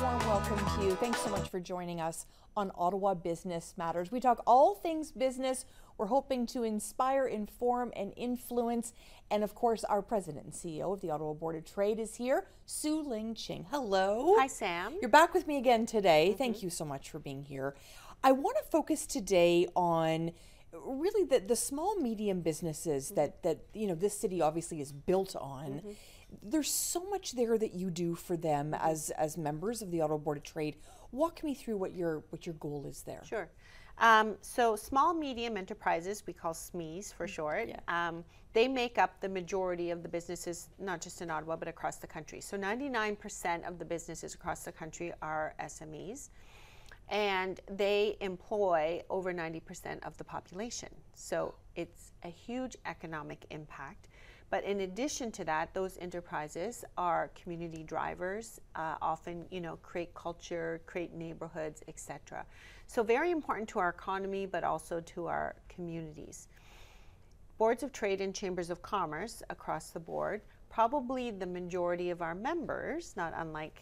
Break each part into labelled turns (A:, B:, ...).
A: warm welcome to you. Thanks so much for joining us on Ottawa Business Matters. We talk all things business. We're hoping to inspire, inform, and influence. And of course, our president and CEO of the Ottawa Board of Trade is here, Sueling Ching. Hello.
B: Hi, Sam.
A: You're back with me again today. Thank you so much for being here. I want to focus today on really the small medium businesses that you know this city obviously is built on. There's so much there that you do for them as members of the Ottawa Board of Trade. Walk me through what your goal is there.
B: Sure. So small medium enterprises, we call SMEs for short, they make up the majority of the businesses, not just in Ottawa, but across the country. So 99% of the businesses across the country are SMEs, and they employ over 90% of the population. So it's a huge economic impact. But in addition to that, those enterprises are community drivers, often, create culture, create neighborhoods, etc. So very important to our economy, but also to our communities. Boards of Trade and Chambers of Commerce across the board, probably the majority of our members, not unlike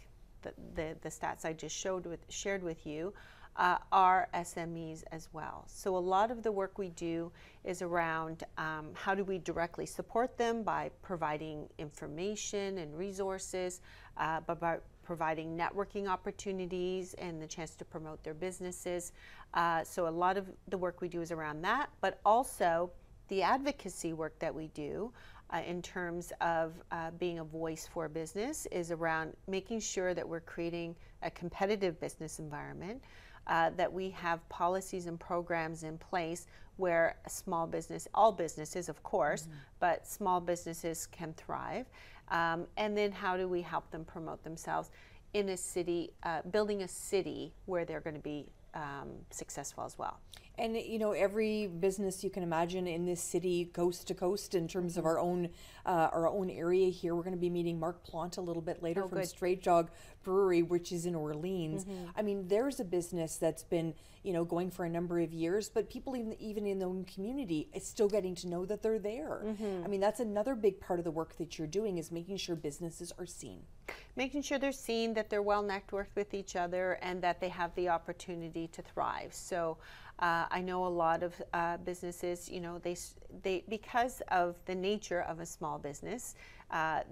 B: the stats I just shared with you, are SMEs as well. So a lot of the work we do is around how do we directly support them by providing information and resources, but by providing networking opportunities and the chance to promote their businesses. So a lot of the work we do is around that, but also the advocacy work that we do in terms of being a voice for business is around making sure that we're creating a competitive business environment, that we have policies and programs in place where a small business, all businesses of course, but small businesses can thrive. And then how do we help them promote themselves in a city, building a city where they're going to be successful as well.
A: And every business you can imagine in this city, coast to coast, in terms of our own area here. We're going to be meeting Marc Plante a little bit later from Straight Jog Brewery, which is in Orleans. I mean, there's a business that's been going for a number of years, but people even in their own community is still getting to know that they're there. I mean, that's another big part of the work that you're doing, is making sure businesses are seen.
B: Making sure they're seen, that they're well networked with each other, and that they have the opportunity to thrive. So I know a lot of businesses, they because of the nature of a small business,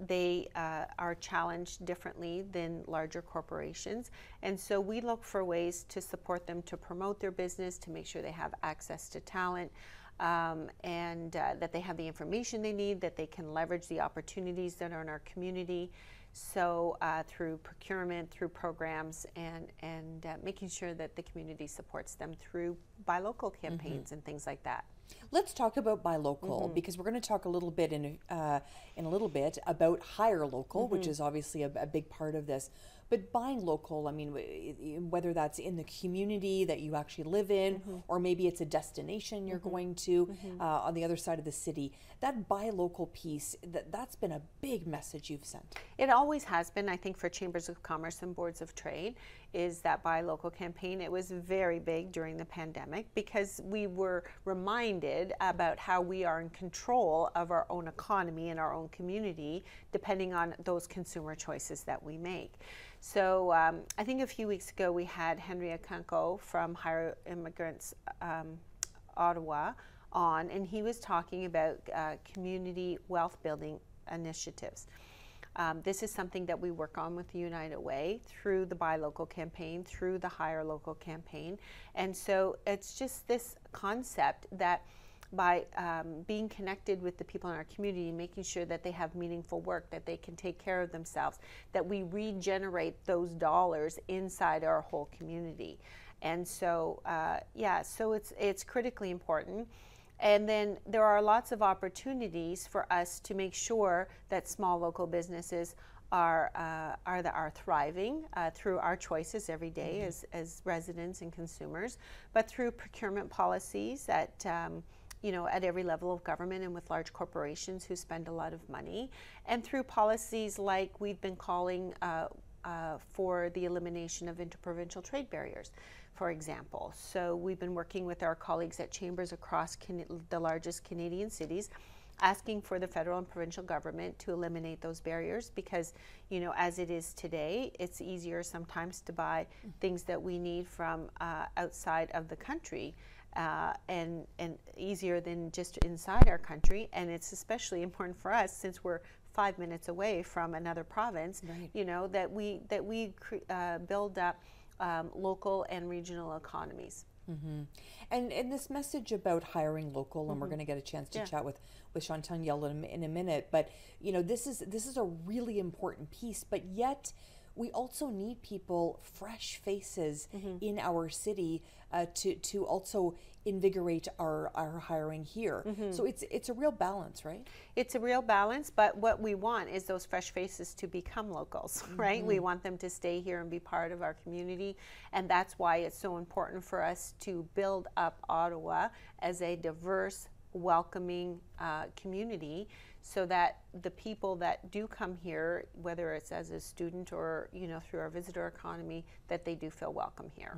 B: they are challenged differently than larger corporations. And so we look for ways to support them to promote their business, to make sure they have access to talent, and that they have the information they need, that they can leverage the opportunities that are in our community. So through procurement, through programs, and making sure that the community supports them through buy local campaigns and things like that.
A: Let's talk about buy local, because we're going to talk a little bit in a little bit about hire local, which is obviously a big part of this. But buying local, I mean, whether that's in the community that you actually live in, or maybe it's a destination you're going to on the other side of the city, that buy local piece, that's been a big message you've sent.
B: It always has been, I think, for Chambers of Commerce and Boards of Trade, is that buy local campaign. It was very big during the pandemic because we were reminded about how we are in control of our own economy and our own community, depending on those consumer choices that we make. So I think a few weeks ago we had Henry Akanko from Hire Immigrants Ottawa on, and he was talking about community wealth building initiatives. This is something that we work on with the United Way through the Buy Local campaign, through the Hire Local campaign. And so it's just this concept that by being connected with the people in our community, making sure that they have meaningful work, that they can take care of themselves, that we regenerate those dollars inside our whole community. And so, so it's critically important. And then there are lots of opportunities for us to make sure that small local businesses are thriving through our choices every day as residents and consumers, but through procurement policies at at every level of government and with large corporations who spend a lot of money, and through policies like we've been calling for the elimination of interprovincial trade barriers, for example. So we've been working with our colleagues at Chambers across the largest Canadian cities asking for the federal and provincial government to eliminate those barriers, because, you know, as it is today, it's easier sometimes to buy things that we need from outside of the country, and easier than just inside our country. And it's especially important for us, since we're 5 minutes away from another province, you know, that we build up local and regional economies.
A: And this message about hiring local, and we're going to get a chance to chat with Chantal and Yelle in a minute, but you know, this is a really important piece, but yet we also need people, fresh faces in our city to also invigorate our hiring here. So it's a real balance, right? It's
B: a real balance, but what we want is those fresh faces to become locals, right? We want them to stay here and be part of our community, and that's why it's so important for us to build up Ottawa as a diverse, welcoming community, so that the people that do come here, whether it's as a student or, you know, through our visitor economy, that they do feel welcome here.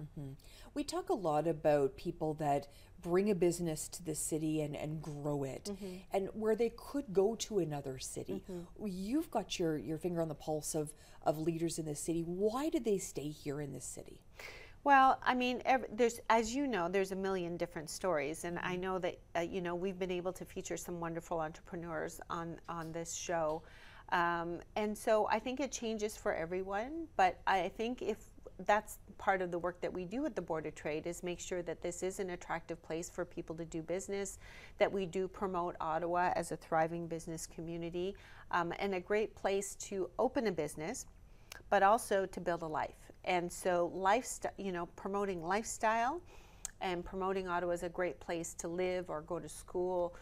A: We talk a lot about people that bring a business to the city and grow it, and where they could go to another city. You've got your finger on the pulse of leaders in this city. Why did they stay here in this city?
B: Well, I mean, there's, as you know, there's a million different stories, and I know that you know, we've been able to feature some wonderful entrepreneurs on this show, and so I think it changes for everyone. But I think if that's part of the work that we do at the Board of Trade, is make sure that this is an attractive place for people to do business, that we do promote Ottawa as a thriving business community, and a great place to open a business, but also to build a life. And so lifestyle, you know, promoting lifestyle and promoting Ottawa as a great place to live or go to school,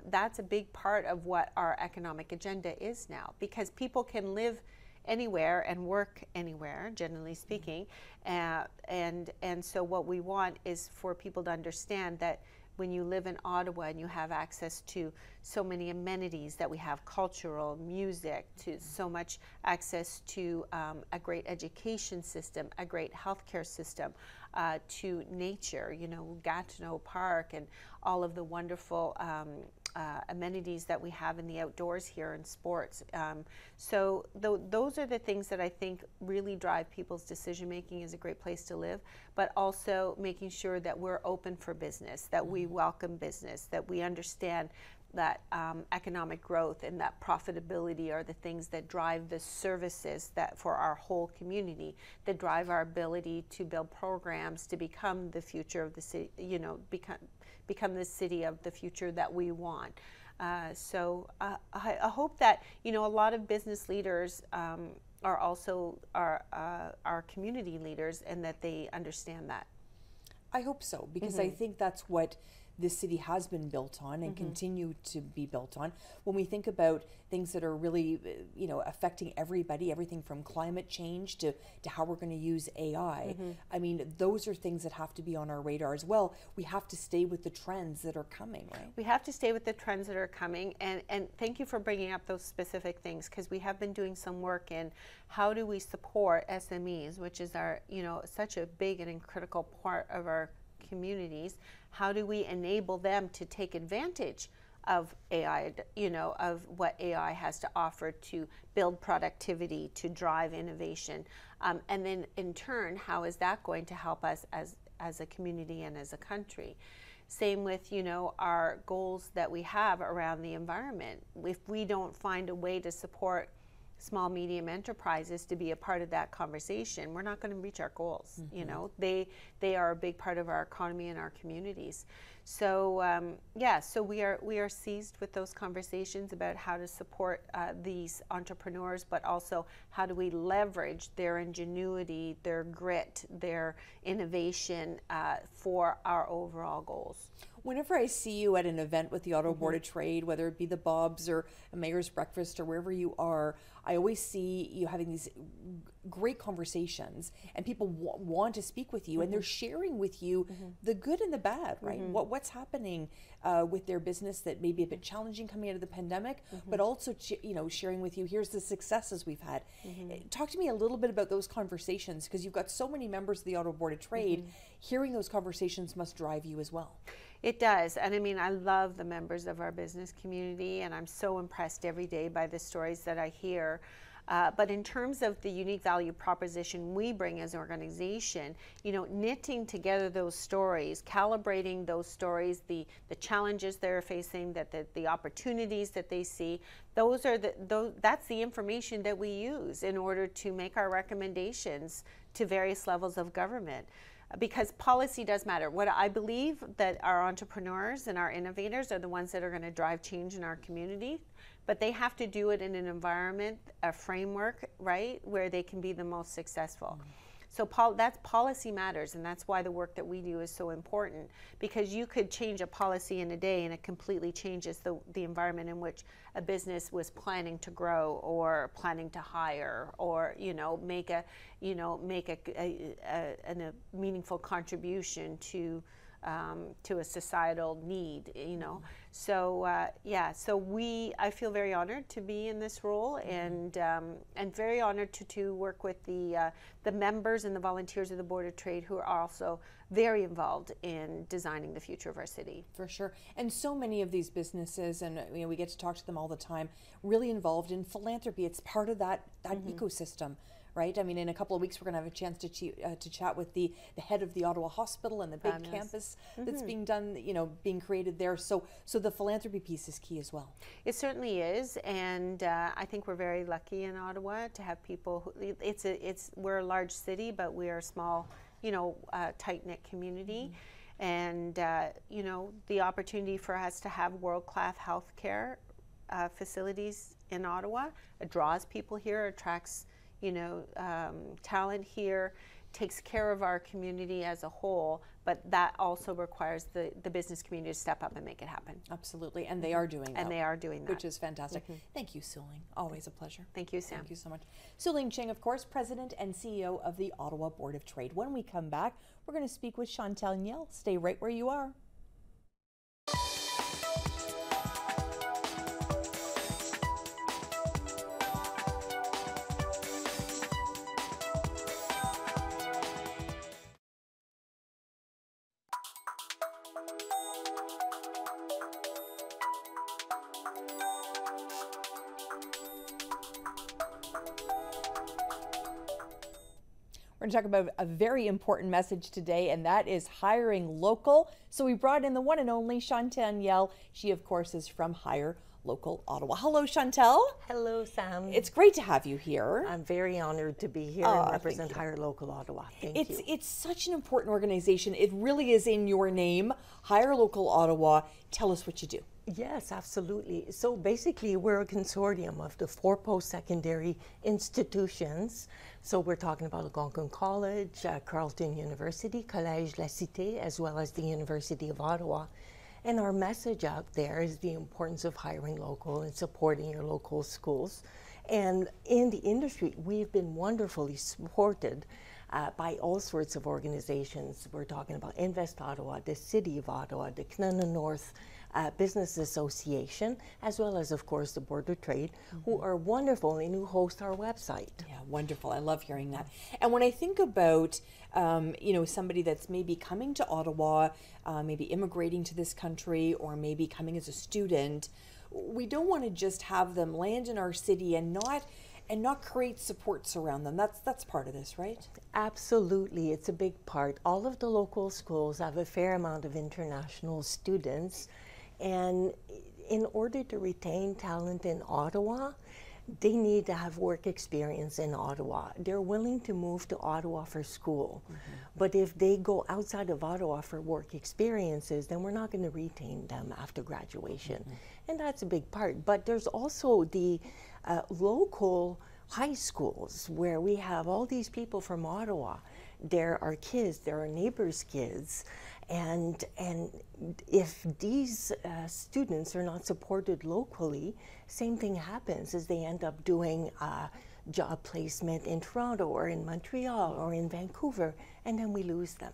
B: that's a big part of what our economic agenda is now, because people can live anywhere and work anywhere, generally speaking, and so what we want is for people to understand that when you live in Ottawa and you have access to so many amenities that we have, cultural, music, to so much access to a great education system, a great healthcare system, to nature, you know, Gatineau Park and all of the wonderful amenities that we have in the outdoors here in sports. So those are the things that I think really drive people's decision making as a great place to live, but also making sure that we're open for business, that we welcome business, that we understand that economic growth and that profitability are the things that drive the services that for our whole community, that drive our ability to build programs to become the future of the city, you know, become the city of the future that we want. So I hope that, you know, a lot of business leaders are also our community leaders, and that they understand that.
A: I hope so, because I think that's what this city has been built on and continue to be built on. When we think about things that are really, you know, affecting everybody, everything from climate change to how we're going to use AI, I mean, those are things that have to be on our radar as well. We have to stay with the trends that are coming, right?
B: We have to stay with the trends that are coming, and thank you for bringing up those specific things, because we have been doing some work in how do we support SMEs, which is our, you know, such a big and critical part of our communities. How do we enable them to take advantage of AI, you know, of what AI has to offer to build productivity, to drive innovation, and then in turn, how is that going to help us as a community and as a country? Same with, you know, our goals that we have around the environment. If we don't find a way to support small, medium enterprises to be a part of that conversation, we're not going to reach our goals. You know, they are a big part of our economy and our communities. So yeah, so we are seized with those conversations about how to support these entrepreneurs, but also how do we leverage their ingenuity, their grit, their innovation for our overall goals.
A: Whenever I see you at an event with the Ottawa Board of Trade, whether it be the Bob's or a Mayor's Breakfast or wherever you are, I always see you having these great conversations, and people want to speak with you, and they're sharing with you the good and the bad, right? What's happening with their business that may be a bit challenging coming out of the pandemic, but also you know, sharing with you, here's the successes we've had. Talk to me a little bit about those conversations, because you've got so many members of the Ottawa Board of Trade. Hearing those conversations must drive you as well.
B: It does. And I mean, I love the members of our business community, and I'm so impressed every day by the stories that I hear. But in terms of the unique value proposition we bring as an organization, you know, knitting together those stories, calibrating those stories, the challenges they're facing, the opportunities that they see, that's the information that we use in order to make our recommendations to various levels of government. Because policy does matter. What I believe that our entrepreneurs and our innovators are the ones that are going to drive change in our community, but they have to do it in an environment, a framework, right, where they can be the most successful. So that's policy matters, and that's why the work that we do is so important, because you could change a policy in a day and it completely changes the environment in which a business was planning to grow or planning to hire, or, you know, make a meaningful contribution to a societal need, you know. So I feel very honored to be in this role, and very honored to work with the members and the volunteers of the Board of Trade, who are also very involved in designing the future of our city.
A: For sure. And so many of these businesses, and you know, we get to talk to them all the time, really involved in philanthropy. It's part of that ecosystem. Right? I mean, in a couple of weeks, we're going to have a chance to chat with the head of the Ottawa Hospital and the big campus that's being done, you know, being created there. So the philanthropy piece is key as well.
B: It certainly is, and I think we're very lucky in Ottawa to have people who, we're a large city, but we are a small, you know, tight-knit community. And, you know, the opportunity for us to have world-class healthcare facilities in Ottawa, it draws people here, attracts, you know, talent here, takes care of our community as a whole, but that also requires the business community to step up and make it happen.
A: Absolutely, and they are doing that.
B: And they are doing that.
A: Which is fantastic. Thank you, Sueling. Always a pleasure.
B: Thank you, Sam.
A: Thank you so much. Sueling Ching, of course, President and CEO of the Ottawa Board of Trade. When we come back, we're going to speak with Chantal and Yelle. Stay right where you are. We're going to talk about a very important message today, and that is hiring local. So we brought in the one and only Chantal and Yelle. She, of course, is from Hire Local Ottawa. Hello, Chantal.
C: Hello, Sam.
A: It's great to have you here.
C: I'm very honored to be here and represent Hire Local Ottawa. Thank you.
A: It's such an important organization. It really is in your name, Hire Local Ottawa. Tell us what you do.
C: Yes, absolutely. So basically, we're a consortium of the 4 post-secondary institutions. So we're talking about Algonquin College, Carleton University, Collège La Cité, as well as the University of Ottawa. And our message out there is the importance of hiring local and supporting your local schools. And in the industry, we've been wonderfully supported by all sorts of organizations. We're talking about Invest Ottawa, the City of Ottawa, the Canada North Business Association, as well as, of course, the Board of Trade, who are wonderful and who host our website.
A: Yeah, wonderful. I love hearing that. And when I think about, you know, somebody that's maybe coming to Ottawa, maybe immigrating to this country, or maybe coming as a student, we don't want to just have them land in our city and not create supports around them. That's part of this, right?
C: Absolutely, it's a big part. All of the local schools have a fair amount of international students, and in order to retain talent in Ottawa, they need to have work experience in Ottawa. They're willing to move to Ottawa for school, but if they go outside of Ottawa for work experiences, then we're not going to retain them after graduation. And that's a big part. But there's also the local high schools where we have all these people from Ottawa. There are kids, there are neighbors' kids, and if these students are not supported locally, same thing happens, is they end up doing job placement in Toronto or in Montreal or in Vancouver, and then we lose them,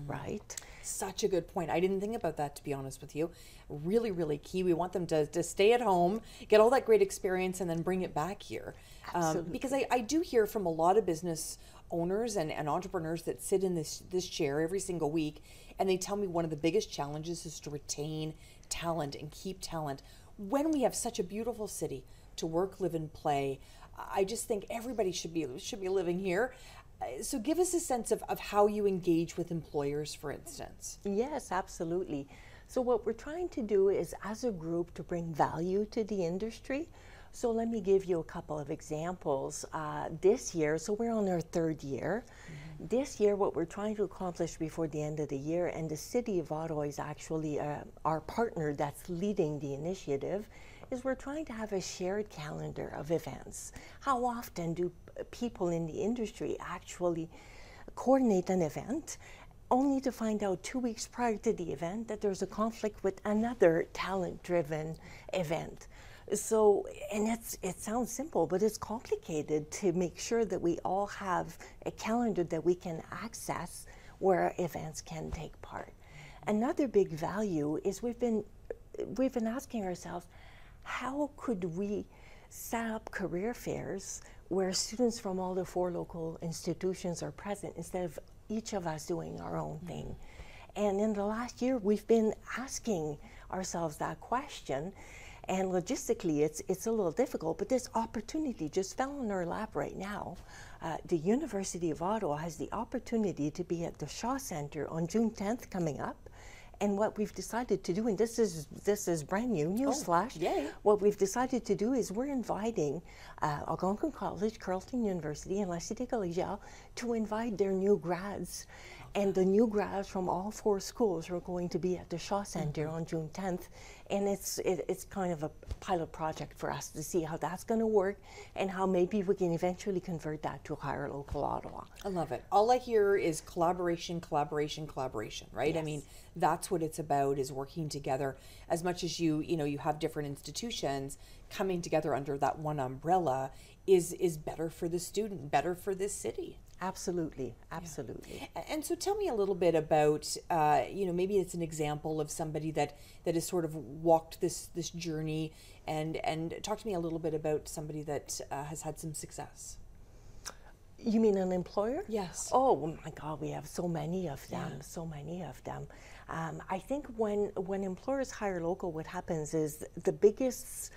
C: right?
A: Such a good point. I didn't think about that, to be honest with you. Really, really key. We want them to stay at home, get all that great experience, and then bring it back here.
C: Absolutely.
A: Because I do hear from a lot of business owners and entrepreneurs that sit in this chair every single week, and they tell me one of the biggest challenges is to retain talent and keep talent. When we have such a beautiful city to work, live, and play, I just think everybody should be living here. So give us a sense of how you engage with employers, for instance.
C: Yes, absolutely. So what we're trying to do is, as a group, to bring value to the industry. So let me give you a couple of examples. This year, so we're on our third year. Mm-hmm. This year, what we're trying to accomplish before the end of the year, and the City of Ottawa is actually our partner that's leading the initiative, is we're trying to have a shared calendar of events. How often do people in the industry actually coordinate an event, only to find out 2 weeks prior to the event that there's a conflict with another talent-driven event? So, and it sounds simple, but it's complicated to make sure that we all have a calendar that we can access where events can take part. Another big value is we've been asking ourselves, how could we set up career fairs where students from all the 4 local institutions are present instead of each of us doing our own thing? And in the last year, we've been asking ourselves that question. And logistically, it's a little difficult, but this opportunity just fell in our lap right now. The University of Ottawa has the opportunity to be at the Shaw Centre on June 10th coming up. And what we've decided to do, and this is brand new, newsflash, what we've decided to do is we're inviting Algonquin College, Carleton University, and La Cité Collégiale to invite their new grads. And the new grads from all 4 schools are going to be at the Shaw Centre on June 10th. And it's kind of a pilot project for us to see how that's going to work and how maybe we can eventually convert that to Hire Local Ottawa.
A: I love it. All I hear is collaboration, collaboration, collaboration, right?
C: Yes.
A: I mean, that's what it's about, is working together. As much as you have different institutions, coming together under that one umbrella is better for the student, better for this city.
C: Absolutely, absolutely.
A: Yeah. And so tell me a little bit about, maybe it's an example of somebody that has sort of walked this journey, and talk to me a little bit about somebody that has had some success.
C: You mean an employer?
A: Yes.
C: Oh my God, we have so many of them, so many of them. I think when employers hire local, what happens is the biggest,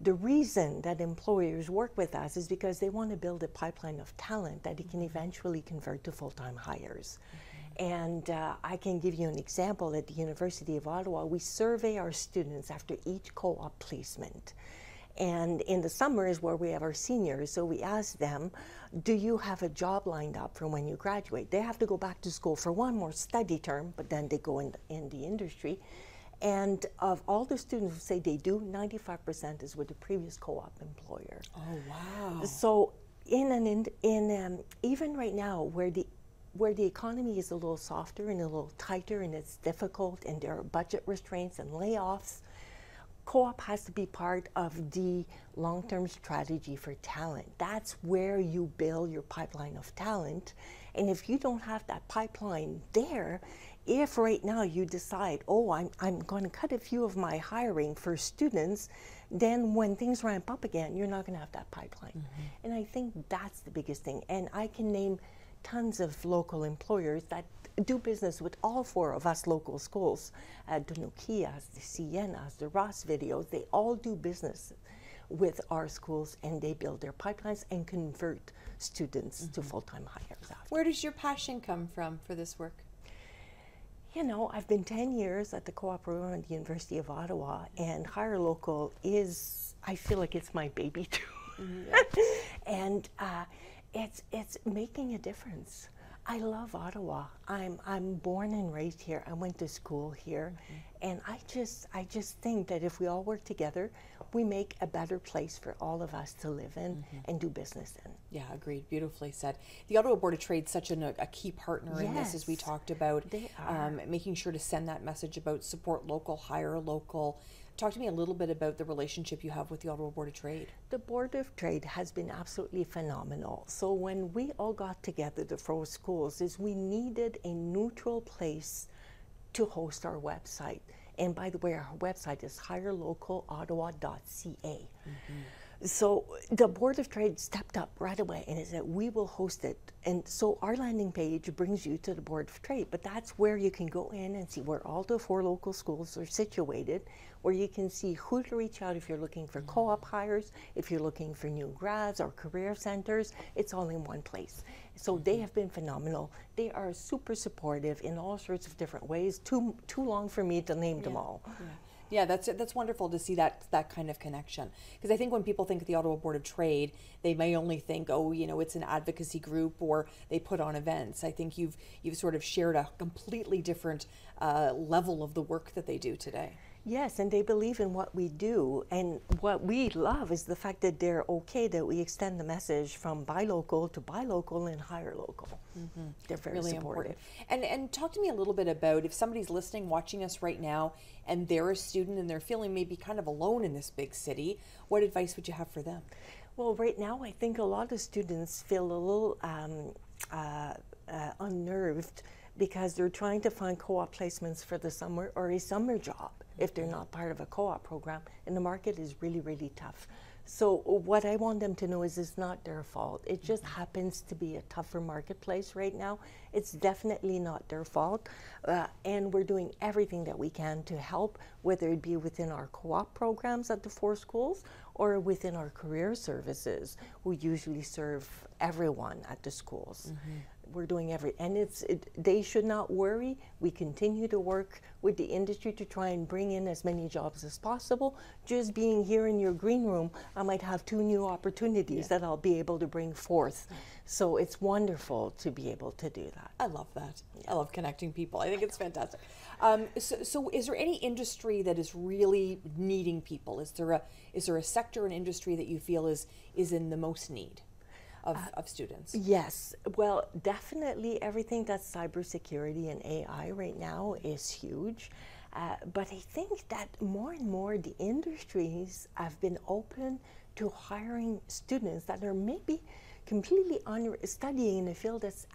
C: the reason that employers work with us is because they want to build a pipeline of talent that it can eventually convert to full-time hires. And I can give you an example. At the University of Ottawa, we survey our students after each co-op placement. And in the summer is where we have our seniors, so we ask them, do you have a job lined up for when you graduate? They have to go back to school for one more study term, but then they go in the industry. And of all the students who say they do, 95% is with the previous co-op employer.
A: Oh, wow.
C: So even right now, where the economy is a little softer and a little tighter and it's difficult and there are budget restraints and layoffs, co-op has to be part of the long-term strategy for talent. That's where you build your pipeline of talent. And if you don't have that pipeline there, if right now you decide, oh, I'm going to cut a few of my hiring for students, then when things ramp up again, you're not going to have that pipeline. And I think that's the biggest thing. And I can name tons of local employers that do business with all 4 of us local schools, the Nokias, the Sienas, the Ross Videos. They all do business with our schools, and they build their pipelines and convert students to full-time hires.
A: Where does your passion come from for this work?
C: You know, I've been 10 years at the co-op program at the University of Ottawa, and Hire Local is, I feel like it's my baby too. And it's making a difference. I love Ottawa. I'm born and raised here. I went to school here, and I just think that if we all work together, we make a better place for all of us to live in and do business in.
A: Yeah, agreed. Beautifully said. The Ottawa Board of Trade is such a key partner in this, as we talked about.
C: They are.
A: Making sure to send that message about support local, hire local. Talk to me a little bit about the relationship you have with the Ottawa Board of Trade.
C: The Board of Trade has been absolutely phenomenal. So when we all got together, the 4 schools, is we needed a neutral place to host our website. And by the way, our website is hirelocalottawa.ca. So the Board of Trade stepped up right away and said, we will host it. And so our landing page brings you to the Board of Trade, but that's where you can go in and see where all the 4 local schools are situated, where you can see who to reach out if you're looking for co-op hires, if you're looking for new grads or career centers. It's all in one place. So they have been phenomenal. They are super supportive in all sorts of different ways. Too long for me to name them all.
A: Yeah, that's wonderful to see that kind of connection. Because I think when people think of the Ottawa Board of Trade, they may only think, oh, you know, it's an advocacy group or they put on events. I think you've sort of shared a completely different level of the work that they do today.
C: Yes, and they believe in what we do. And what we love is the fact that they're okay that we extend the message from buy local to buy local and hire local. They're very
A: really
C: supportive.
A: Important. And talk to me a little bit about if somebody's listening, watching us right now, and they're a student and they're feeling maybe kind of alone in this big city, what advice would you have for them?
C: Well, right now I think a lot of students feel a little unnerved because they're trying to find co-op placements for the summer or a summer job if they're not part of a co-op program, and the market is really, really tough. So what I want them to know is it's not their fault. It just happens to be a tougher marketplace right now. It's definitely not their fault, and we're doing everything that we can to help, whether it be within our co-op programs at the 4 schools or within our career services, who usually serve everyone at the schools. We're doing and they should not worry. We continue to work with the industry to try and bring in as many jobs as possible. Just being here in your green room, I might have 2 new opportunities that I'll be able to bring forth. So it's wonderful to be able to do that.
A: I love that. I love connecting people. I think it's fantastic. So is there any industry that is really needing people? Is there a sector and industry that you feel is in the most need of students?
C: Yes, well, definitely everything that's cybersecurity and AI right now is huge. But I think that more and more the industries have been open to hiring students that are maybe completely studying in a field that's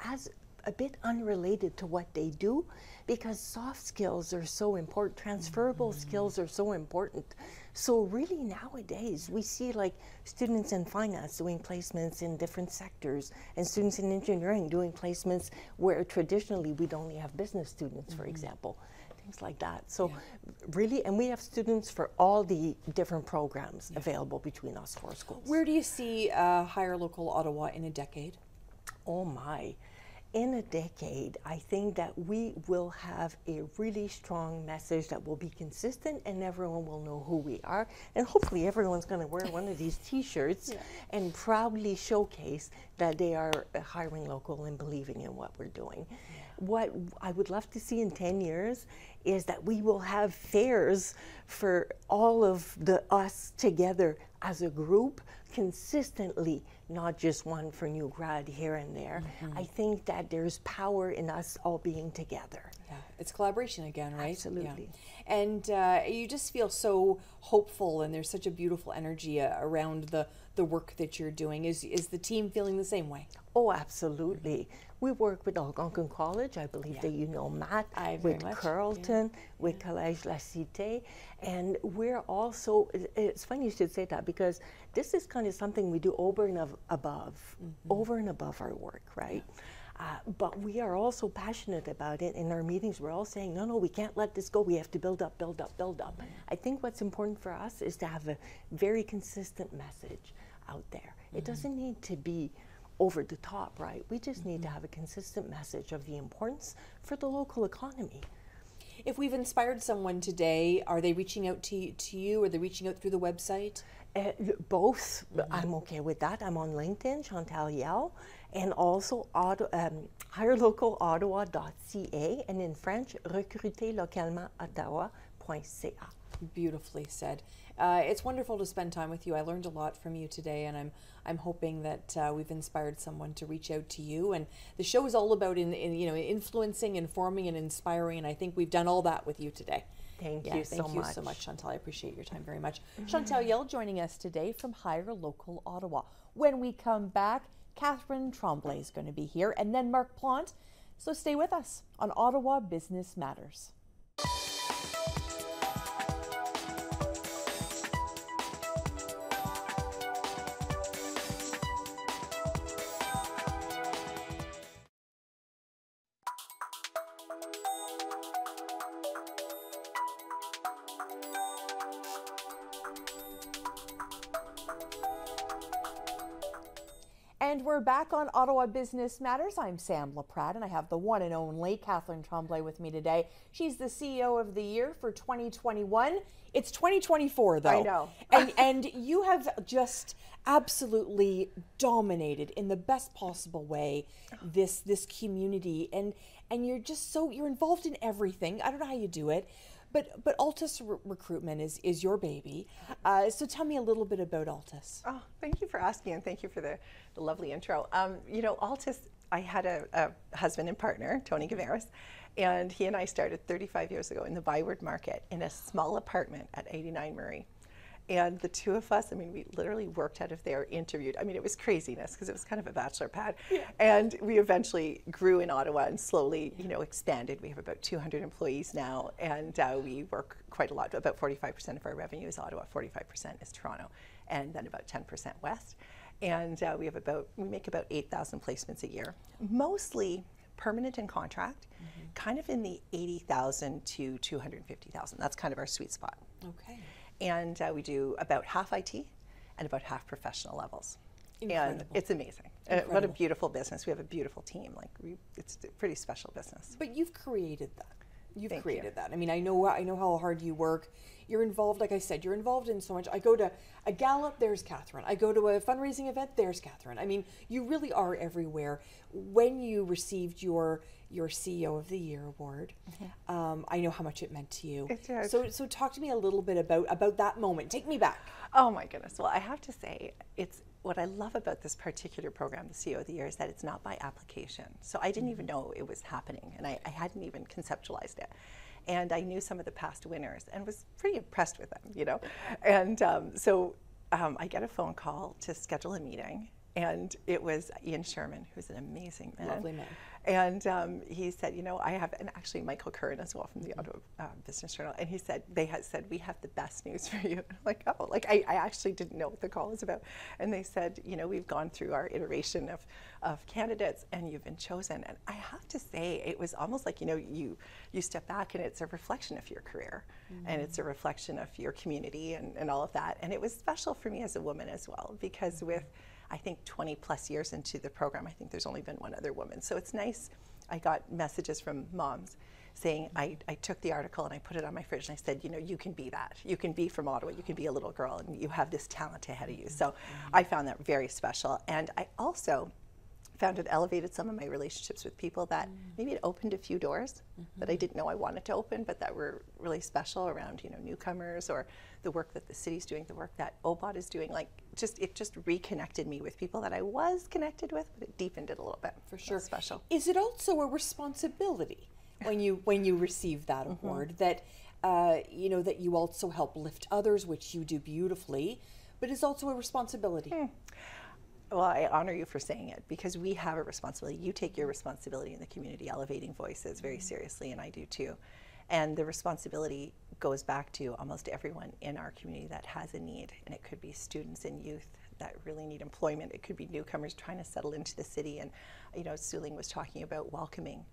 C: a bit unrelated to what they do, because soft skills are so important, transferable skills are so important. So really nowadays we see like students in finance doing placements in different sectors, and students in engineering doing placements where traditionally we'd only have business students, for example, things like that. So really, and we have students for all the different programs available between us 4 schools.
A: Where do you see Hire Local Ottawa in a decade?
C: Oh my. In a decade, I think that we will have a really strong message that will be consistent and everyone will know who we are. And hopefully everyone's going to wear one of these t-shirts and proudly showcase that they are hiring local and believing in what we're doing. What I would love to see in 10 years is that we will have fairs for all of us together as a group consistently, not just one for new grad here and there. I think that there's power in us all being together.
A: Yeah, it's collaboration again, right?
C: Absolutely.
A: Yeah. And you just feel so hopeful, and there's such a beautiful energy around the work that you're doing. Is the team feeling the same way?
C: Oh, absolutely. We work with Algonquin College. I believe that you know Matt, with Carleton, with Collège La Cité. And we're also, it's funny you should say that, because this is kind of something we do over and above our work, right? But we are also passionate about it. In our meetings, we're all saying, no, we can't let this go. We have to build up, build up, build up. I think what's important for us is to have a very consistent message out there. It doesn't need to be over the top, right? We just need to have a consistent message of the importance for the local economy.
A: If we've inspired someone today, are they reaching out to you? Are they reaching out through the website?
C: Both. I'm okay with that. I'm on LinkedIn, Chantal Yelle, and also hirelocalottawa.ca, and in French, recruterlocalement.ottawa.ca.
A: Beautifully said. It's wonderful to spend time with you. I learned a lot from you today, and I'm hoping that we've inspired someone to reach out to you. And the show is all about influencing, informing, and inspiring. And I think we've done all that with you today.
C: Thank you so much,
A: Chantal. I appreciate your time very much. Chantal Yelle joining us today from Hire Local Ottawa. When we come back, Kathryn Tremblay is going to be here, and then Marc Plante. So stay with us on Ottawa Business Matters. And we're back on Ottawa Business Matters. I'm Sam LaPrade, and I have the one and only Kathryn Tremblay with me today. She's the CEO of the Year for 2021. It's 2024, though.
D: I know.
A: and you have just absolutely dominated in the best possible way this community, and you're just you're involved in everything. I don't know how you do it. But Altis Recruitment is your baby. So tell me a little bit about Altis.
D: Oh, thank you for asking, and thank you for the lovely intro. You know, Altis, I had a husband and partner, Tony Gaveras, and he and I started 35 years ago in the Byward Market in a small apartment at 89 Murray. And the two of us, I mean, we literally worked out of there, interviewed. I mean, it was craziness because it was kind of a bachelor pad. Yeah. And we eventually grew in Ottawa and slowly, you know, expanded. We have about 200 employees now, and we work quite a lot. About 45% of our revenue is Ottawa, 45% is Toronto, and then about 10% West. And we make about 8,000 placements a year, mostly permanent and contract, kind of in the 80,000 to 250,000. That's kind of our sweet spot.
A: Okay.
D: And we do about half IT and about half professional levels.
A: Incredible.
D: And it's amazing. What a beautiful business. We have a beautiful team. It's a pretty special business.
A: But you've created that. You've created that. I mean, I know how hard you work. You're involved, like I said, you're involved in so much. I go to a gala, there's Kathryn. I go to a fundraising event, there's Kathryn. I mean, you really are everywhere. When you received your CEO of the Year award, I know how much it meant to you.
D: It did.
A: So talk to me a little bit about that moment. Take me back.
D: Oh my goodness. Well, I have to say, what I love about this particular program, the CEO of the Year, is that it's not by application. So I didn't even know it was happening, and I hadn't even conceptualized it. And I knew some of the past winners and was pretty impressed with them, you know. And so I get a phone call to schedule a meeting, and it was Ian Sherman, who's an amazing man.
A: Lovely man.
D: And he said, you know, and actually Michael Curran as well from the Ottawa Business Journal, and they had said, we have the best news for you. I'm like, oh, like I actually didn't know what the call was about. And they said, you know, we've gone through our iteration of candidates, and you've been chosen. And I have to say, it was almost like, you know, you step back, and it's a reflection of your career, and it's a reflection of your community and all of that. And it was special for me as a woman as well, because with, I think, 20 plus years into the program, I think there's only been one other woman. So it's nice. I got messages from moms saying, I took the article and I put it on my fridge, and I said, you know, you can be that. You can be from Ottawa. You can be a little girl, and you have this talent ahead of you. So I found that very special. And I also found it elevated some of my relationships with people that maybe it opened a few doors that I didn't know I wanted to open, but that were really special around, you know, newcomers, or the work that the city's doing, the work that OBOT is doing. Like, it just reconnected me with people that I was connected with, but it deepened it a little bit.
A: For sure.
D: That's special.
A: Is it also a responsibility when you receive that award that you know, that you also help lift others, which you do beautifully, but it's also a responsibility?
D: Well, I honor you for saying it, because we have a responsibility. You take your responsibility in the community, elevating voices, very seriously, and I do too. And the responsibility goes back to almost everyone in our community that has a need, and it could be students and youth that really need employment. It could be newcomers trying to settle into the city, and you know, Sueling was talking about welcoming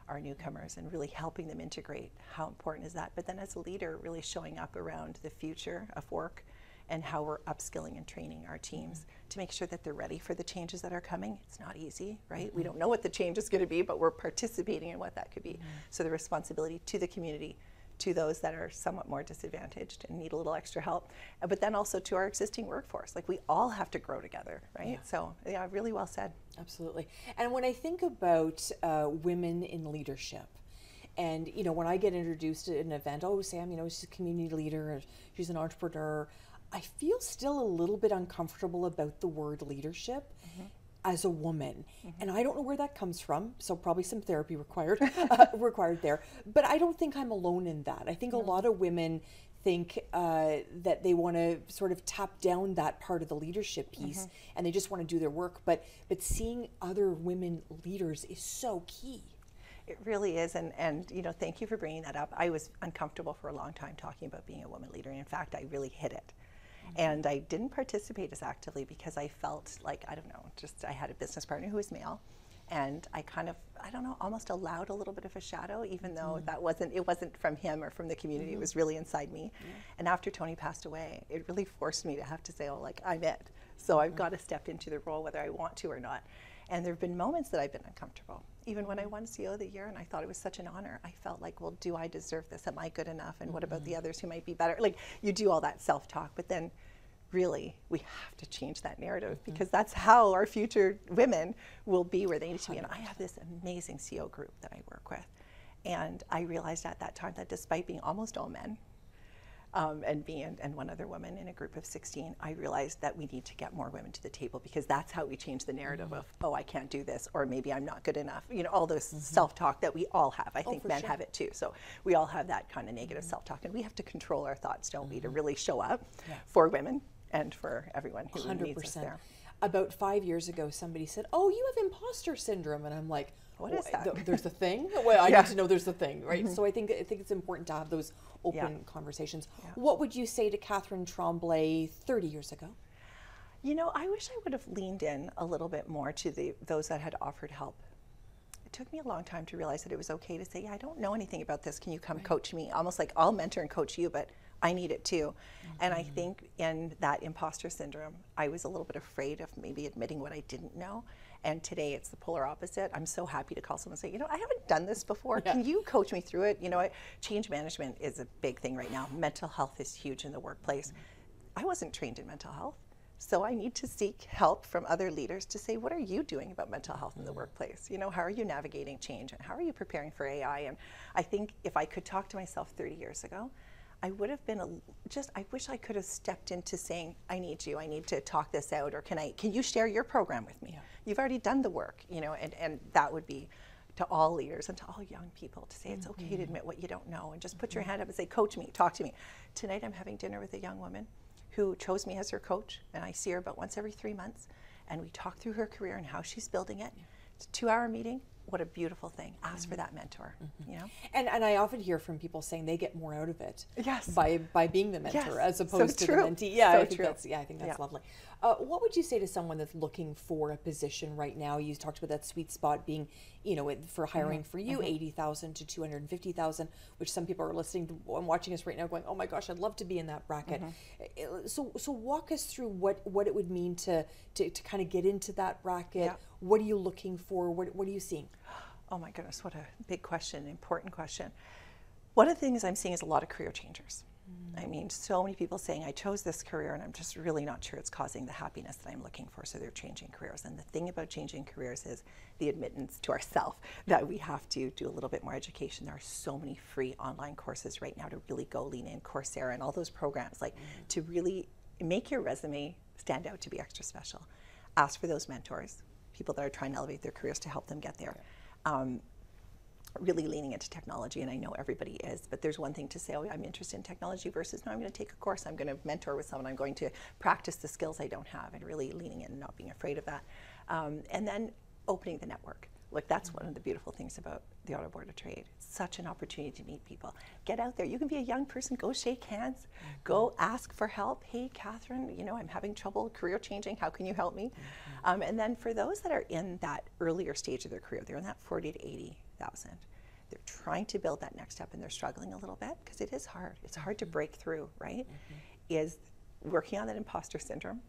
D: our newcomers and really helping them integrate. How important is that? But then as a leader, really showing up around the future of work and how we're upskilling and training our teams to make sure that they're ready for the changes that are coming. It's not easy, right? We don't know what the change is going to be, but we're participating in what that could be. So the responsibility to the community, to those that are somewhat more disadvantaged and need a little extra help, but then also to our existing workforce. Like, we all have to grow together, right? Yeah. So yeah, really well said.
A: Absolutely. And when I think about women in leadership, and you know, when I get introduced to an event, oh, Sam, you know, she's a community leader, she's an entrepreneur, I feel still a little bit uncomfortable about the word leadership as a woman. And I don't know where that comes from, so probably some therapy required there. But I don't think I'm alone in that. I think a lot of women think that they want to sort of tap down that part of the leadership piece, and they just want to do their work. But seeing other women leaders is so key.
D: It really is, and you know, thank you for bringing that up. I was uncomfortable for a long time talking about being a woman leader, and in fact, I really hit it. And I didn't participate as actively because I felt like, I don't know, just I had a business partner who was male, and I kind of, I don't know, almost allowed a little bit of a shadow, even though it wasn't from him or from the community, it was really inside me. And after Tony passed away, it really forced me to have to say, oh, like, I'm it. So I've got to step into the role whether I want to or not. And there have been moments that I've been uncomfortable. Even when I won CEO of the Year and I thought it was such an honor, I felt like, well, do I deserve this? Am I good enough? And what about the others who might be better? Like, you do all that self-talk, but then really we have to change that narrative because that's how our future women will be where they need to be. And I have this amazing CEO group that I work with. And I realized at that time that despite being almost all men, and one other woman in a group of 16, I realized that we need to get more women to the table because that's how we change the narrative of, oh, I can't do this, or maybe I'm not good enough. You know, all those self-talk that we all have. I think men have it too. So we all have that kind of negative self-talk, and we have to control our thoughts, don't we, to really show up for women and for everyone who 100%. Needs us there.
A: About 5 years ago, somebody said, oh, you have imposter syndrome. And I'm like,
D: what is that?
A: There's a thing? Well, I need to know there's a thing, right? So I think it's important to have those open conversations. What would you say to Kathryn Tremblay 30 years ago?
D: You know, I wish I would have leaned in a little bit more to those that had offered help. It took me a long time to realize that it was okay to say, yeah, I don't know anything about this. Can you come coach me? Almost like I'll mentor and coach you, but I need it too. And I think in that imposter syndrome, I was a little bit afraid of maybe admitting what I didn't know. And today it's the polar opposite. I'm so happy to call someone and say, you know, I haven't done this before. Can you coach me through it? You know, change management is a big thing right now. Mental health is huge in the workplace. I wasn't trained in mental health. So I need to seek help from other leaders to say, what are you doing about mental health in the workplace? You know, how are you navigating change? And how are you preparing for AI? And I think if I could talk to myself 30 years ago, I would have been I wish I could have stepped into saying, I need to talk this out, or can you share your program with me? You've already done the work, you know, and that would be to all leaders and to all young people to say it's okay to admit what you don't know and just put your hand up and say, coach me, talk to me. Tonight I'm having dinner with a young woman who chose me as her coach, and I see her about once every 3 months, and we talk through her career and how she's building it. It's a 2-hour meeting. What a beautiful thing. Ask for that mentor, you know?
A: And I often hear from people saying they get more out of it
D: yes.
A: by being the mentor as opposed to
D: true.
A: the mentee. Yeah,
D: so
A: I think that's lovely. What would you say to someone that's looking for a position right now? You talked about that sweet spot being, you know, for hiring for you, 80,000 to 250,000, which some people are listening to and watching us right now going, oh my gosh, I'd love to be in that bracket. So walk us through what it would mean to kind of get into that bracket.
D: Yeah.
A: What are you looking for? What are you seeing?
D: Oh my goodness, what a big question, important question. One of the things I'm seeing is a lot of career changers. I mean, so many people saying, I chose this career and I'm just really not sure it's causing the happiness that I'm looking for, so they're changing careers. And the thing about changing careers is the admittance to ourselves that we have to do a little bit more education. There are so many free online courses right now to really go lean in, Coursera and all those programs, like to really make your resume stand out, to be extra special. Ask for those mentors, people that are trying to elevate their careers to help them get there. Really leaning into technology, and I know everybody is, but there's one thing to say, oh, I'm interested in technology versus, no, I'm going to take a course, I'm going to mentor with someone, I'm going to practice the skills I don't have, and really leaning in and not being afraid of that. And then opening the network. Look, that's one of the beautiful things about the Ottawa Board of Trade. It's such an opportunity to meet people. Get out there. You can be a young person, go shake hands, go ask for help. Hey, Kathryn, you know, I'm having trouble career changing. How can you help me? And then for those that are in that earlier stage of their career, they're in that 40 to 80,000. They're trying to build that next step and they're struggling a little bit because it is hard. It's hard to break through, right? Is working on that imposter syndrome,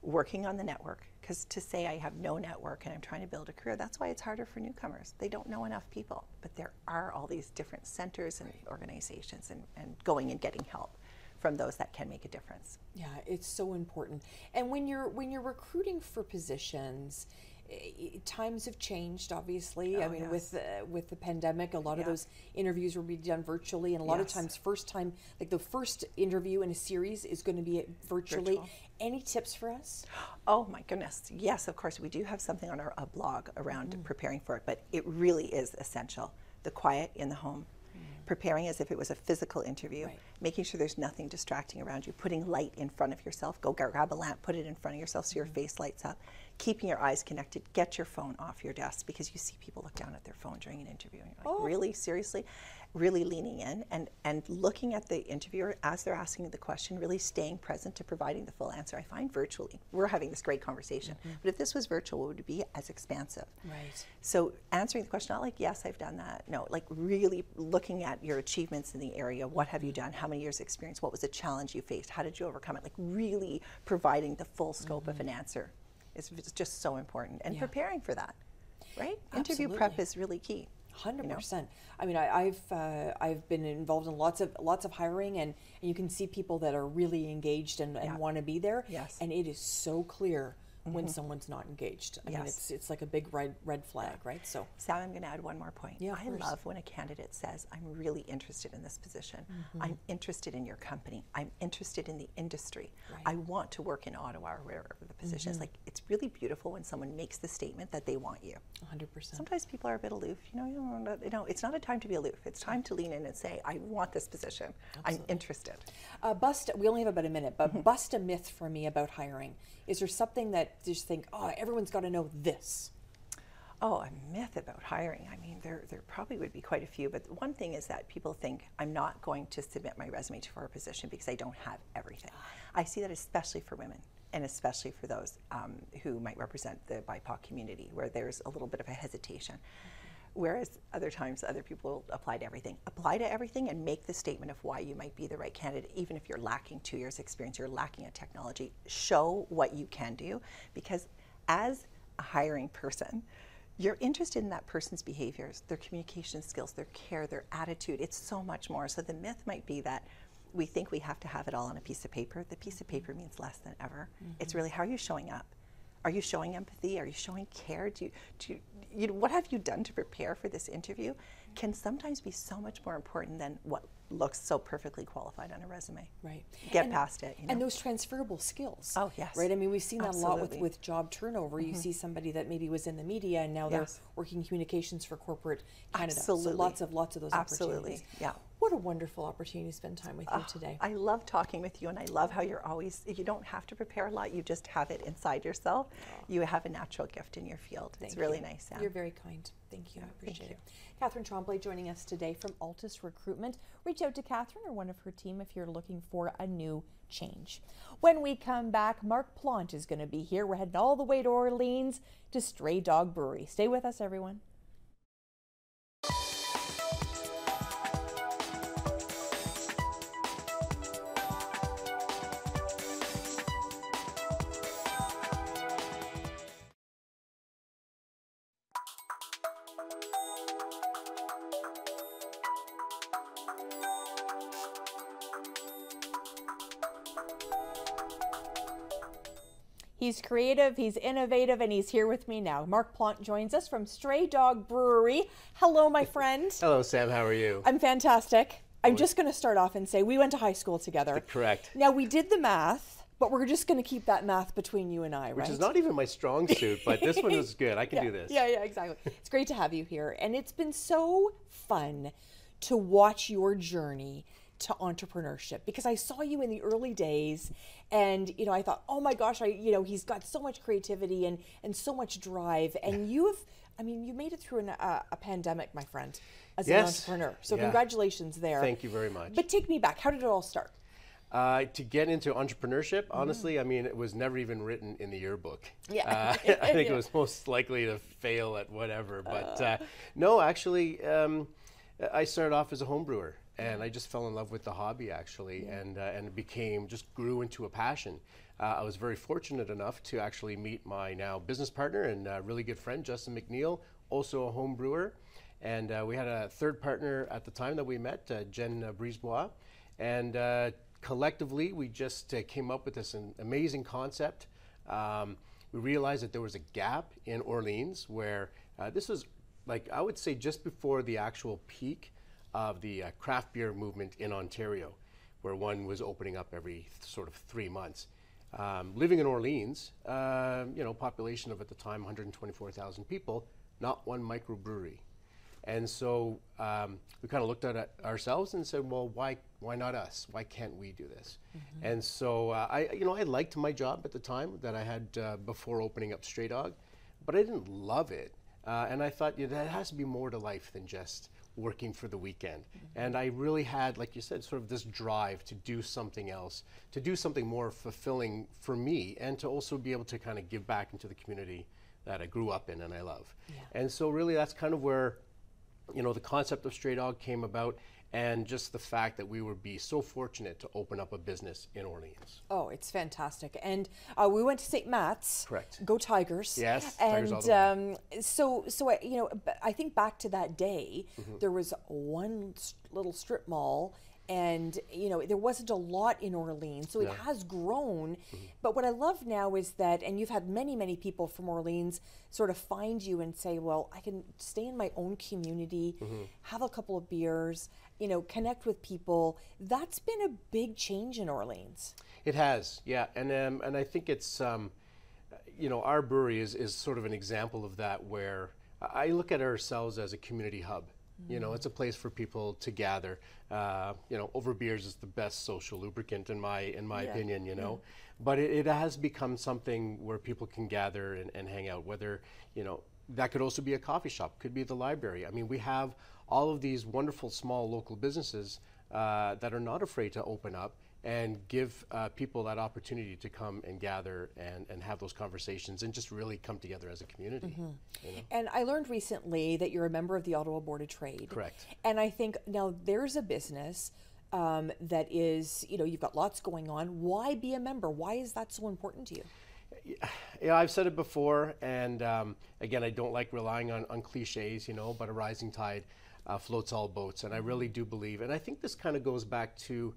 D: working on the network, because to say I have no network and I'm trying to build a career, that's why it's harder for newcomers. They don't know enough people, but there are all these different centers and organizations and going and getting help from those that can make a difference.
A: Yeah, it's so important. And when you're recruiting for positions, times have changed, obviously. I mean, with the pandemic, a lot of those interviews will be done virtually, and a lot of times, the first interview in a series is going to be virtually. Any tips for us?
D: Oh my goodness, yes, of course. We do have something on our blog around preparing for it, but it really is essential. The quiet in the home. Preparing as if it was a physical interview, making sure there's nothing distracting around you, putting light in front of yourself. Go grab a lamp, put it in front of yourself so your face lights up. keeping your eyes connected. Get your phone off your desk, because you see people look down at their phone during an interview and you're like, really, seriously? Really leaning in and looking at the interviewer as they're asking the question, really staying present to providing the full answer. I find virtually, we're having this great conversation, but if this was virtual, would it be as expansive?
A: Right.
D: So answering the question, not like, yes, I've done that. No, like really looking at your achievements in the area. What have you done? How many years experience? What was the challenge you faced? How did you overcome it? Like really providing the full scope of an answer is just so important. And preparing for that, right? Interview prep is really key.
A: 100%. I mean, I've been involved in lots of hiring, and you can see people that are really engaged and want to be there.
D: Yes.
A: And it is so clear when someone's not engaged. I mean, it's like a big red flag, right? So,
D: Sam, I'm going to add one more point.
A: Yeah,
D: I love when a candidate says, I'm really interested in this position. I'm interested in your company. I'm interested in the industry. I want to work in Ottawa or wherever the position is. Like, it's really beautiful when someone makes the statement that they want you.
A: 100%.
D: Sometimes people are a bit aloof. It's not a time to be aloof. It's time to lean in and say, I want this position. I'm interested.
A: We only have about a minute, but bust a myth for me about hiring. Is there something that you just think, oh, everyone's got to know this?
D: Oh, a myth about hiring. I mean, there probably would be quite a few, but one thing is that people think I'm not going to submit my resume for a position because I don't have everything. I see that especially for women, and especially for those who might represent the BIPOC community, where there's a little bit of a hesitation. Whereas other times, other people apply to everything. Apply to everything and make the statement of why you might be the right candidate, even if you're lacking 2 years experience, you're lacking a technology. Show what you can do, because as a hiring person, you're interested in that person's behaviors, their communication skills, their care, their attitude. It's so much more. So the myth might be that we think we have to have it all on a piece of paper. The piece of paper means less than ever. It's really, how are you showing up? Are you showing empathy? Are you showing care? What have you done to prepare for this interview? Can sometimes be so much more important than what looks so perfectly qualified on a resume.
A: Right.
D: Get past it.
A: And those transferable skills.
D: Oh, yes.
A: Right. I mean, we've seen that a lot with job turnover. You see somebody that maybe was in the media and now they're working communications for corporate Canada.
D: Absolutely.
A: So lots of those opportunities.
D: Yeah.
A: What a wonderful opportunity to spend time with you today.
D: I love talking with you, and I love how you don't have to prepare a lot. You just have it inside yourself. You have a natural gift in your field. It's really nice, Sam.
A: You're very kind. Thank you. I appreciate it. Kathryn Tremblay joining us today from Altis Recruitment. Reach out to Kathryn or one of her team if you're looking for a new change. When we come back, Marc Plante is going to be here. We're heading all the way to Orleans to Stray Dog Brewery. Stay with us, everyone. He's creative, he's innovative, and he's here with me now. Marc Plante joins us from Stray Dog Brewery. Hello, my friend.
E: Hello, Sam. How are you?
A: I'm fantastic. I'm just going to start off and say we went to high school together.
E: Correct.
A: Now, we did the math, but we're just going to keep that math between you and I, right?
E: Which is not even my strong suit, but this one was good. I can do this.
A: Yeah, exactly. It's great to have you here. And it's been so fun to watch your journey to entrepreneurship, because I saw you in the early days and I thought, oh my gosh, he's got so much creativity and so much drive, and you made it through a pandemic, my friend, as an entrepreneur. So congratulations there.
E: Thank you very much.
A: But take me back. How did it all start?
E: To get into entrepreneurship, honestly, I mean, it was never even written in the yearbook.
A: Yeah.
E: I think it was most likely to fail at whatever. But no, actually, I started off as a home brewer. And I just fell in love with the hobby, actually, and it just grew into a passion. I was very fortunate enough to actually meet my now business partner and really good friend, Justin McNeil, also a home brewer. And we had a third partner at the time that we met, Jen Brisebois. And collectively, we just came up with this amazing concept. We realized that there was a gap in Orleans where this was, like, I would say just before the actual peak of the craft beer movement in Ontario, where one was opening up every sort of 3 months. Living in Orleans, population of at the time 124,000 people, not one microbrewery. And so we kind of looked at it ourselves and said, well, why not us? Why can't we do this? And so I liked my job at the time that I had before opening up Stray Dog, but I didn't love it. And I thought, there has to be more to life than just working for the weekend. And I really had, like you said, sort of this drive to do something else, to do something more fulfilling for me, and to also be able to kind of give back into the community that I grew up in and I love. And so really that's kind of where, the concept of Stray Dog came about, and just the fact that we would be so fortunate to open up a business in Orleans.
A: Oh, it's fantastic. And we went to St. Matt's.
E: Correct.
A: Go Tigers.
E: Yes,
A: and
E: Tigers all the way.
A: So I think back to that day, there was one little strip mall, and there wasn't a lot in Orleans, so it has grown. But what I love now is that, and you've had many people from Orleans sort of find you and say, well, I can stay in my own community, have a couple of beers, connect with people. That's been a big change in Orleans.
E: It has, yeah, and I think it's our brewery is sort of an example of that, where I look at ourselves as a community hub. It's a place for people to gather. Over beers is the best social lubricant in my opinion, But it has become something where people can gather and hang out, whether, that could also be a coffee shop, could be the library. I mean, we have all of these wonderful small local businesses that are not afraid to open up and give people that opportunity to come and gather and have those conversations and just really come together as a community.
A: And I learned recently that you're a member of the Ottawa Board of Trade.
E: Correct.
A: And I think now there's a business that is, you've got lots going on. Why be a member? Why is that so important to you?
E: Yeah, I've said it before, and again, I don't like relying on cliches, but a rising tide floats all boats, and I really do believe, and I think this kind of goes back to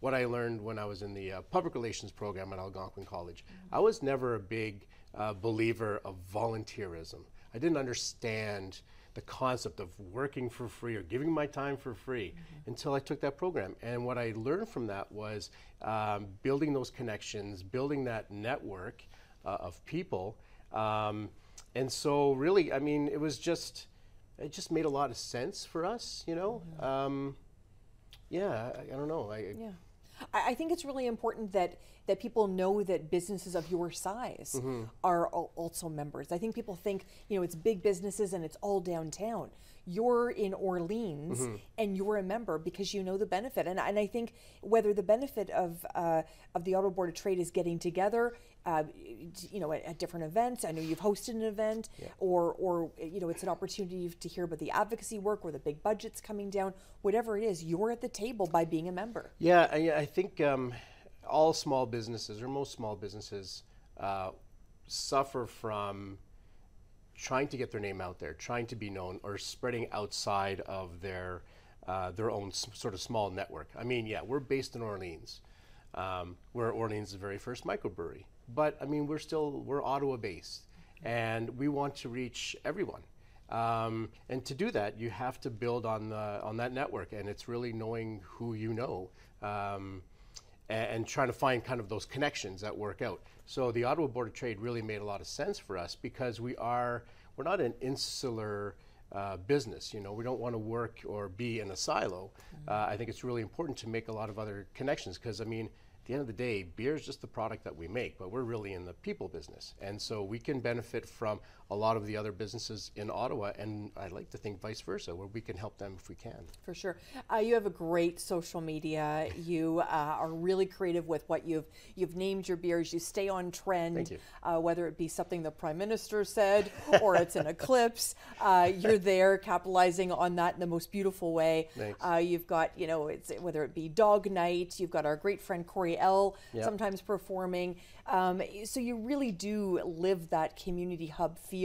E: what I learned when I was in the public relations program at Algonquin College. I was never a big believer of volunteerism. I didn't understand the concept of working for free or giving my time for free until I took that program. And what I learned from that was building those connections, building that network of people. And so really, I mean, it just made a lot of sense for us, yeah, I don't know.
A: I think it's really important that people know that businesses of your size are also members. I think people think, it's big businesses and it's all downtown. You're in Orleans and you're a member because you know the benefit. And I think whether the benefit of the Ottawa Board of Trade is getting together, at different events. I know you've hosted an event, or it's an opportunity to hear about the advocacy work or the big budgets coming down. Whatever it is, you're at the table by being a member.
E: Yeah, I think all small businesses, or most small businesses, suffer from trying to get their name out there, trying to be known, or spreading outside of their own sort of small network. I mean, yeah, we're based in Orleans. We're Orleans' very first microbrewery. But I mean, we're Ottawa based, and we want to reach everyone. And to do that, you have to build on that network, and it's really knowing who you know, and trying to find kind of those connections that work out. So the Ottawa Board of Trade really made a lot of sense for us, because we're not an insular business. We don't want to work or be in a silo. I think it's really important to make a lot of other connections, because I mean, at the end of the day, beer is just the product that we make, but we're really in the people business. And so we can benefit from a lot of the other businesses in Ottawa, and I like to think vice versa, where we can help them if we can.
A: For sure. You have a great social media. You are really creative with what you've named your beers. You stay on trend.
E: Thank you.
A: Whether it be something the Prime Minister said or it's an eclipse, you're there capitalizing on that in the most beautiful way.
E: Thanks.
A: You've got, it's whether it be Dog Night, you've got our great friend Corey Yelle sometimes performing. So you really do live that community hub feel.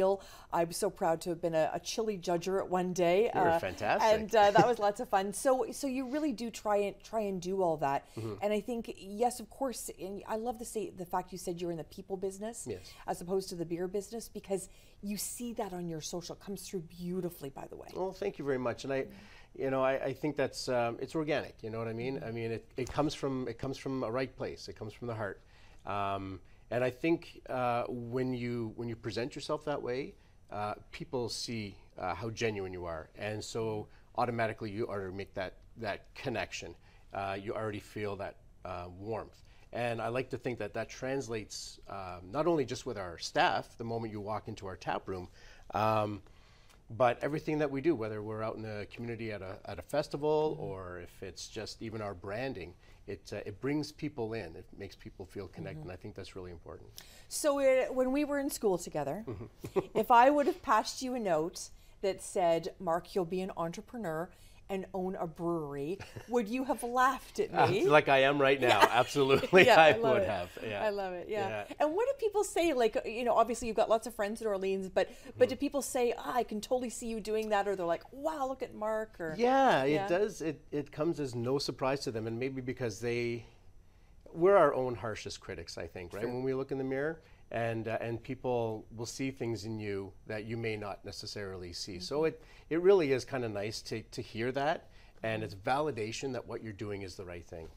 A: I'm so proud to have been a chili judger at one day.
E: You were fantastic.
A: And that was lots of fun. So you really do try and do all that. And I think, yes, of course, and I love the fact you said you're in the people business as opposed to the beer business, because you see that on your social. It comes through beautifully, by the way.
E: Well, thank you very much. And I think that's it's organic. You know what I mean? I mean, it comes from a right place. It comes from the heart. And I think when you present yourself that way, people see how genuine you are. And so automatically you already make that connection. You already feel that warmth. And I like to think that that translates not only just with our staff the moment you walk into our tap room, but everything that we do, whether we're out in the community at a festival or if it's just even our branding, it brings people in. It makes people feel connected, and I think that's really important.
A: So when we were in school together, if I would have passed you a note that said, Marc, you'll be an entrepreneur and own a brewery, would you have laughed at me?
E: Like I am right now, absolutely.
A: Yeah,
E: I
A: love
E: would
A: it.
E: have. Yeah.
A: I love it. Yeah. And what do people say? Like, obviously you've got lots of friends in Orleans, but do people say, I can totally see you doing that, or they're like, wow, look at Marc? Or
E: it does. It comes as no surprise to them, and maybe because we're our own harshest critics, I think, right? Sure. When we look in the mirror, and people will see things in you that you may not necessarily see. So it really is kind of nice to hear that, and it's validation that what you're doing is the right thing.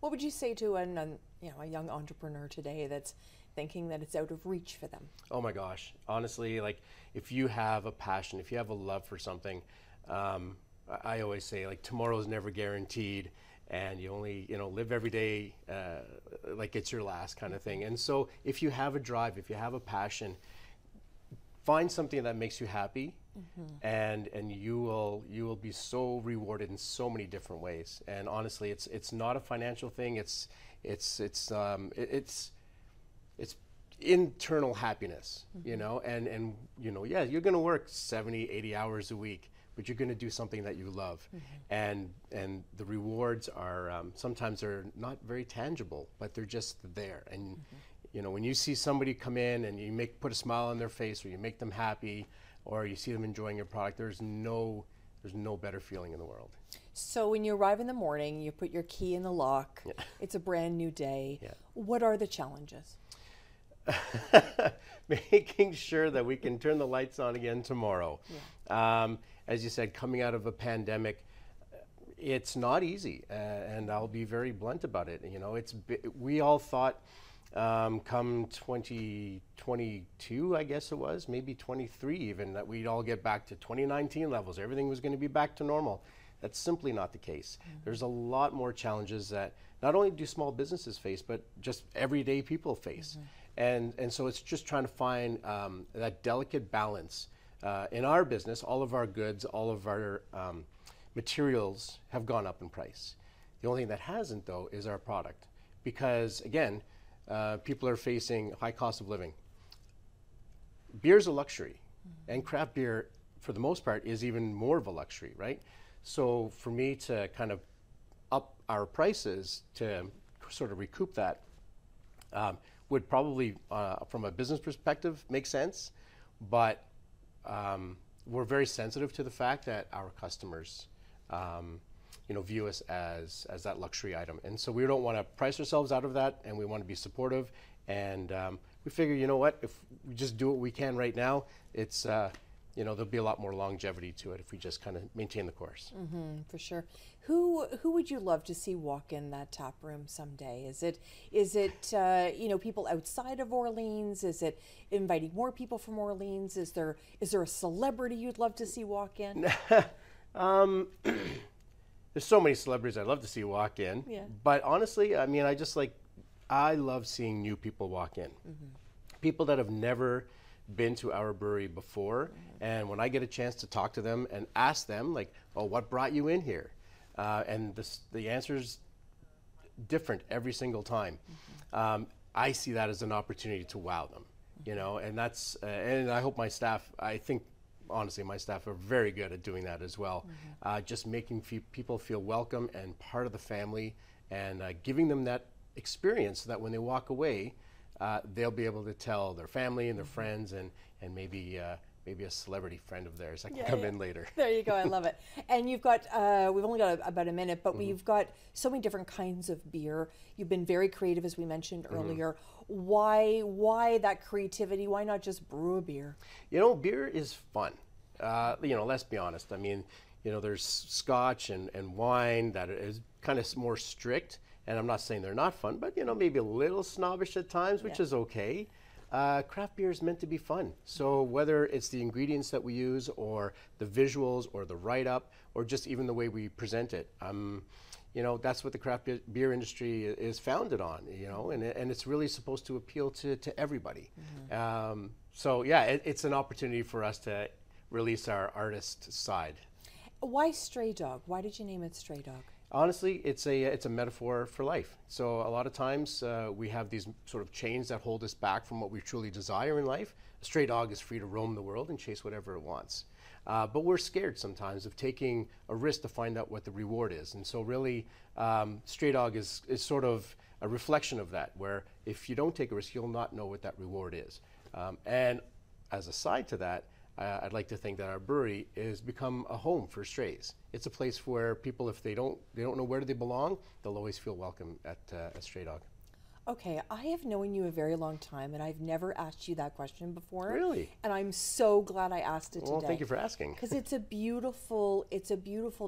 A: What would you say to a young entrepreneur today that's thinking that it's out of reach for them?
E: Oh my gosh, honestly, like if you have a passion, if you have a love for something, I always say like tomorrow's never guaranteed. And you only, live every day like it's your last kind of thing. And so if you have a drive, if you have a passion, find something that makes you happy, and you will be so rewarded in so many different ways. And honestly, it's not a financial thing. It's internal happiness, and you're going to work 70, 80 hours a week, but you're going to do something that you love. And the rewards are sometimes they're not very tangible, but they're just there. And when you see somebody come in and you put a smile on their face, or you make them happy, or you see them enjoying your product, there's no better feeling in the world.
A: So when you arrive in the morning, you put your key in the lock, it's a brand new day. What are the challenges?
E: Making sure that we can turn the lights on again tomorrow. As you said, coming out of a pandemic, it's not easy, and I'll be very blunt about it. We all thought come 2022, I guess it was, maybe 23 even, that we'd all get back to 2019 levels. Everything was going to be back to normal. That's simply not the case. There's a lot more challenges that not only do small businesses face, but just everyday people face. And so it's just trying to find that delicate balance. In our business, all of our goods, all of our materials have gone up in price. The only thing that hasn't, though, is our product. Because, again, people are facing high cost of living. Beer's a luxury, and craft beer, for the most part, is even more of a luxury, right? So for me to kind of up our prices to sort of recoup that would probably, from a business perspective, make sense. But we're very sensitive to the fact that our customers, view us as that luxury item, and so we don't want to price ourselves out of that, and we want to be supportive. And we figure, if we just do what we can right now, it's there'll be a lot more longevity to it if we just kind of maintain the course.
A: For sure. Who would you love to see walk in that tap room someday? Is it people outside of Orleans? Is it inviting more people from Orleans? Is there a celebrity you'd love to see walk in?
E: There's so many celebrities I'd love to see walk in. But honestly, I love seeing new people walk in. People that have never been to our brewery before, and when I get a chance to talk to them and ask them, like, oh, what brought you in here? And the answer is different every single time. I see that as an opportunity to wow them, and that's, and I hope my staff, I think, honestly, my staff are very good at doing that as well. Just making people feel welcome and part of the family, and giving them that experience so that when they walk away, they'll be able to tell their family and their friends, and maybe a celebrity friend of theirs that can come in later.
A: There you go. I love it. And you've got, we've only got about a minute, but we've got so many different kinds of beer. You've been very creative, as we mentioned earlier. Why that creativity? Why not just brew a beer?
E: Beer is fun. Let's be honest. I mean, there's scotch and wine that is kind of more strict. And I'm not saying they're not fun, but maybe a little snobbish at times, which is okay. craft beer is meant to be fun. So whether it's the ingredients that we use or the visuals or the write-up or just even the way we present it, you know, that's what the craft beer industry is founded on, you know, and it's really supposed to appeal to everybody. So yeah, it's an opportunity for us to release our artist side.
A: Why Stray Dog? Why did you name it Stray Dog?
E: Honestly, it's a metaphor for life. So a lot of times we have these sort of chains that hold us back from what we truly desire in life. A stray dog is free to roam the world and chase whatever it wants. But we're scared sometimes of taking a risk to find out what the reward is. And so really, Stray Dog is sort of a reflection of that, where if you don't take a risk, you'll not know what that reward is. And as a side to that, I'd like to think that our brewery has become a home for strays. It's a place where people, if they don't know where they belong, they'll always feel welcome at Stray Dog.
A: Okay, I have known you a very long time, and I've never asked you that question before.
E: Really?
A: And I'm so glad I asked it today.
E: Well, thank you for asking.
A: Because it's a beautiful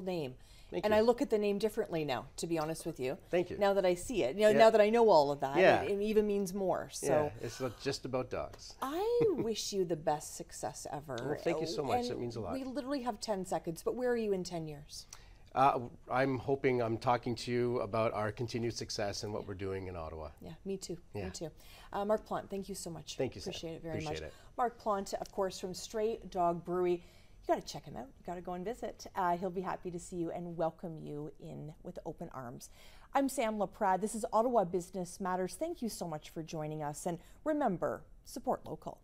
A: name.
E: Thank
A: and
E: you.
A: I look at the name differently now, to be honest with you.
E: Thank you.
A: Now that I see it, you know, now that I know all of that,
E: Yeah.
A: it even means more. So
E: yeah, it's not just about dogs.
A: I wish you the best success ever.
E: Well, thank you so much.
A: And
E: that means a lot.
A: we literally have 10 seconds, but where are you in 10 years?
E: I'm hoping I'm talking to you about our continued success and what we're doing in Ottawa.
A: Yeah, me too.
E: Yeah.
A: Me too. Marc Plante, thank you so much.
E: Thank you, Sam.
A: Appreciate it very
E: Appreciate
A: much.
E: it.
A: Marc Plante, of course, from Stray Dog Brewery. You got to check him out. You got to go and visit. He'll be happy to see you and welcome you in with open arms. I'm Sam LaPrade. This is Ottawa Business Matters. Thank you so much for joining us. And remember, support local.